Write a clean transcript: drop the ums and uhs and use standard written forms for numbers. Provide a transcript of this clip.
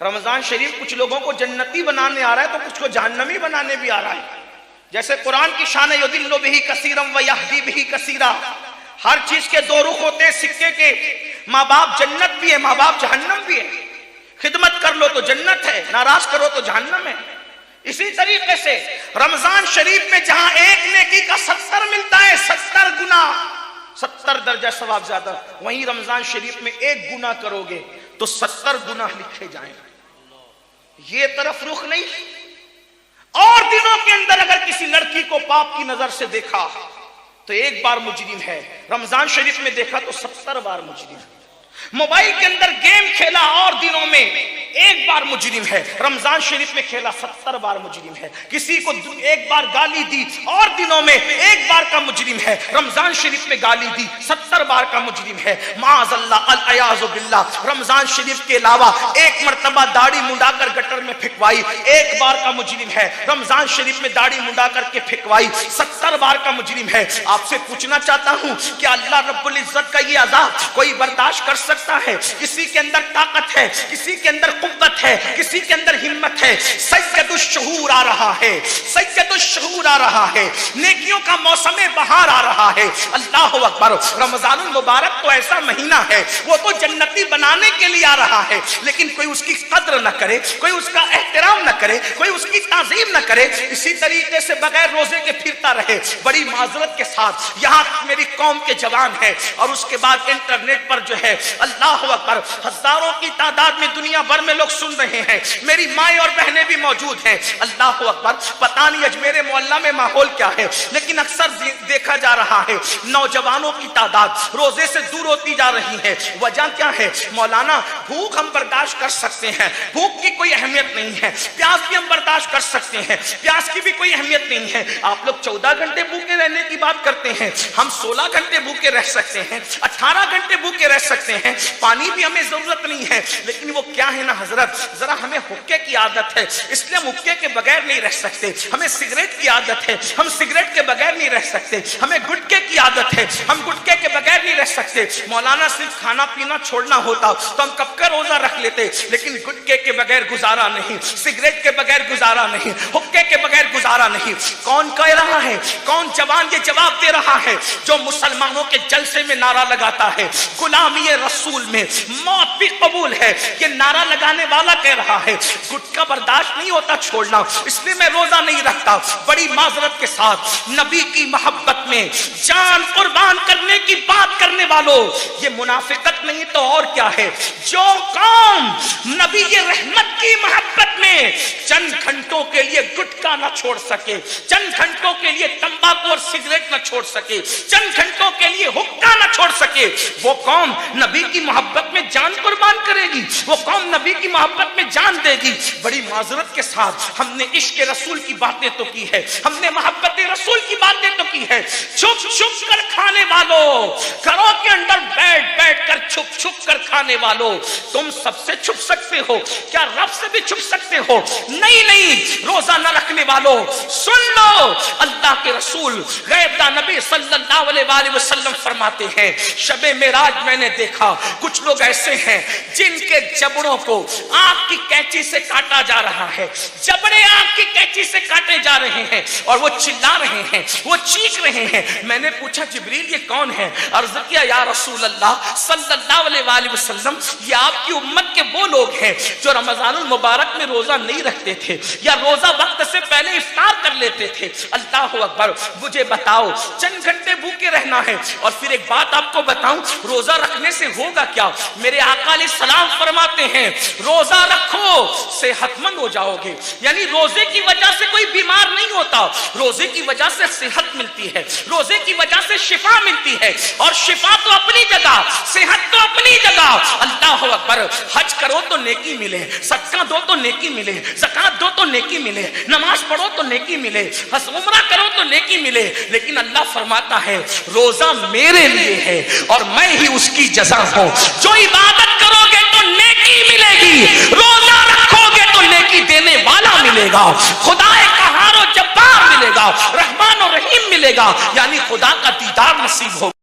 رمضان شریف کچھ لوگوں کو جنتی بنانے آ رہا ہے تو کچھ کو جہنمی بنانے بھی آ رہا ہے. جیسے قرآن کی شان یضل بہ کثیرا ویہدی بہ کثیرا. ہر چیز کے دو رخ ہوتے ہیں سکے کے. ماں باپ جنت بھی ہے، ماں باپ جہنم بھی ہے. خدمت کر لو تو جنت ہے، ناراض کرو تو جہنم ہے. اسی طریقے سے رمضان شریف میں جہاں ایک نیکی کا 70 ملتا ہے، 70 گنا، 70 درجہ ثواب زیادہ، وہیں رمضان شریف میں ایک گناہ کرو گے تو 70 گناہ لکھے جائیں. یہ طرف رخ نہیں. اور دنوں کے اندر اگر کسی لڑکی کو پاپ کی نظر سے دیکھا تو ایک بار مجرم ہے، رمضان شریف میں دیکھا تو 70 بار مجرم ہے. موبائل کے اندر گیم کھیلا اور دنوں میں ایک بار مجرم ہے، رمضان شریف میں کھیلا 70 بار مجرم ہے. کسی کو ایک بار گالی دی اور دنوں میں ایک بار کا مجرم ہے، رمضان شریف میں گالی دی 70 بار کا مجرم ہے. معاذ اللہ، العیاذ باللہ. رمضان شریف کے علاوہ ایک مرتبہ داڑھی منڈا کر گٹر میں پھینکوائی، ایک بار کا مجرم ہے. رمضان شریف میں داڑھی منڈا کر کے پھینکوائی، 70 بار کا مجرم ہے. آپ سے پوچھنا چاہتا ہوں کہ اللہ رب العزت کا یہ عذاب کوئی برداشت کر سکتا ہے؟ کسی کے اندر طاقت ہے، کسی کے اندر قوت ہے، کسی کے اندر ہمت ہے. سید الشہور آ رہا ہے، سید الشہور آ رہا ہے، نیکیوں کا موسم بہار آ رہا ہے. اللہ اکبر. رمضان المبارک تو ایسا مہینہ ہے، وہ تو جنتی بنانے کے لیے آ رہا ہے، لیکن کوئی اس کی قدر نہ کرے، کوئی اس کا احترام نہ کرے، کوئی اس کی تعظیم نہ کرے، اسی طریقے سے بغیر روزے کے پھرتا رہے. بڑی معذرت کے ساتھ یہاں میری قوم کے جوان ہے اور اس کے بعد انٹرنیٹ پر جو ہے اللہ اکبر ہزاروں کی تعداد میں دنیا بھر میں لوگ سن رہے ہیں. میری مائیں اور بہنیں بھی موجود ہیں. اللہ اکبر. پتہ نہیں اجمیر معلیٰ میں ماحول کیا ہے، لیکن اکثر دیکھا جا رہا ہے نوجوانوں کی تعداد روزے سے دور ہوتی جا رہی ہے. وجہ کیا ہے؟ مولانا بھوک ہم برداشت کر سکتے ہیں، بھوک کی کوئی اہمیت نہیں ہے. پیاس بھی ہم برداشت کر سکتے ہیں، پیاس کی بھی کوئی اہمیت نہیں ہے. آپ لوگ 14 گھنٹے بھوکے رہنے کی بات کرتے ہیں، ہم 16 گھنٹے بھوکے رہ سکتے ہیں، 18 گھنٹے بھوکے رہ سکتے ہیں. پانی بھی ہمیں ضرورت نہیں ہے، لیکن وہ کیا ہے نا حضرت، ذرا ہمیں حقے کی عادت ہے، اس لیے ہم حقے کے بغیر نہیں رہ سکتے. ہمیں سگریٹ کی عادت ہے، ہم سگریٹ کے بغیر نہیں رہ سکتے. ہمیں گٹکے کی عادت ہے، ہم گٹکے کے بغیر نہیں رہ سکتے. مولانا صرف کھانا پینا چھوڑنا ہوتا تو ہم کب کا روزہ رکھ لیتے، لیکن گٹکے کے بغیر گزارا نہیں، سگریٹ کے بغیر گزارا نہیں، حقے کے بغیر گزارا نہیں. کون کہہ رہا ہے؟ کون جوان یہ جواب دے رہا ہے جو مسلمانوں کے جلسے میں نعرہ لگاتا ہے غلامی رسول میں موت بھی قبول ہے؟ یہ نعرہ لگانے والا کہہ رہا ہے گٹکا برداشت نہیں ہوتا چھوڑنا، اس لیے میں روزہ نہیں رکھتا. بڑی معذرت کے ساتھ نبی کی محبت میں جان قربان کرنے کی بات کرنے والوں، یہ منافقت نہیں تو اور کیا ہے؟ جو قوم نبی رحمت کی محبت میں چند گھنٹوں کے لیے گٹکا نہ چھوڑ سکے، چند گھنٹوں کے لیے تمباکو اور سگریٹ نہ چھوڑ سکے، چند گھنٹوں کے لیے حقہ نہ چھوڑ سکے، وہ قوم نبی کی محبت میں جان قربان کرے گی، وہ قوم نبی کی محبت میں جان دے گی. بڑی معذرت کے ساتھ ہم نے عشق رسول کی باتیں تو کی ہے، ہم نے محبت رسول کی باتیں تو کی ہے. چھپ چھپ کر کھانے والوں، گھروں کے اندر بیٹھ بیٹھ کر چھپ چھپ کر کھانے والوں، تم سب سے چھپ سکتے ہو کیا؟ رب سے بھی چھپ سکتے ہو؟ نہیں نہیں. روزہ نہ رکھنے والوں سن لو، اللہ کے رسول غیب داں نبی صلی اللہ علیہ وآلہ وسلم فرماتے ہیں شب معراج میں نے دیکھا کچھ لوگ ایسے ہیں جن کے جبڑوں کو آنکھ کی کینچی سے کاٹا جا رہا ہے، جبڑے آنکھ کی کینچی سے کاٹے جا رہے ہیں اور وہ چلا رہے ہیں، وہ چیخ رہے ہیں. میں نے پوچھا جبریل یہ کون ہے؟ عرض کیا یا رسول اللہ صلی اللہ علیہ وآلہ وسلم یہ آپ کی امت کے وہ لوگ ہیں جو رمضان المبارک میں روزہ نہیں رکھتے تھے یا روزہ وقت سے پہلے افطار کر لیتے تھے. اللہ اکبر. مجھے بتاؤ چند گھنٹے بھوکے رہنا ہے اور پھر ایک بات آپ کو بتاؤں روزہ رکھنے سے ہوگا کیا؟ میرے آقا علیہ السلام فرماتے ہیں روزہ رکھو صحت مند ہو جاؤ گے. یعنی روزے کی وجہ سے کوئی بیمار نہیں ہوتا، روزے کی وجہ سے صحت ملتی ہے، روزے کی وجہ سے شفا ملتی ہے، اور شفا تو اپنی جگہ، صحت تو اپنی جگہ. اللہ اکبر. حج کرو تو نیکی ملے، صدقہ دو تو نیکی ملے، زکات دو تو نیکی ملے، نماز پڑھو تو نیکی ملے، عمرہ کرو تو نیکی ملے، لیکن اللہ فرماتا ہے روزہ میرے لیے ہے اور میں ہی اس کی جزا ہوں. جو عبادت کرو گے تو نیکی ملے گی، روزہ رکھو گے تو نیکی دینے والا ملے گا، خدا قہار و جبار ملے گا، رحمان و رحیم ملے گا، یعنی خدا کا دیدار نصیب ہوگا.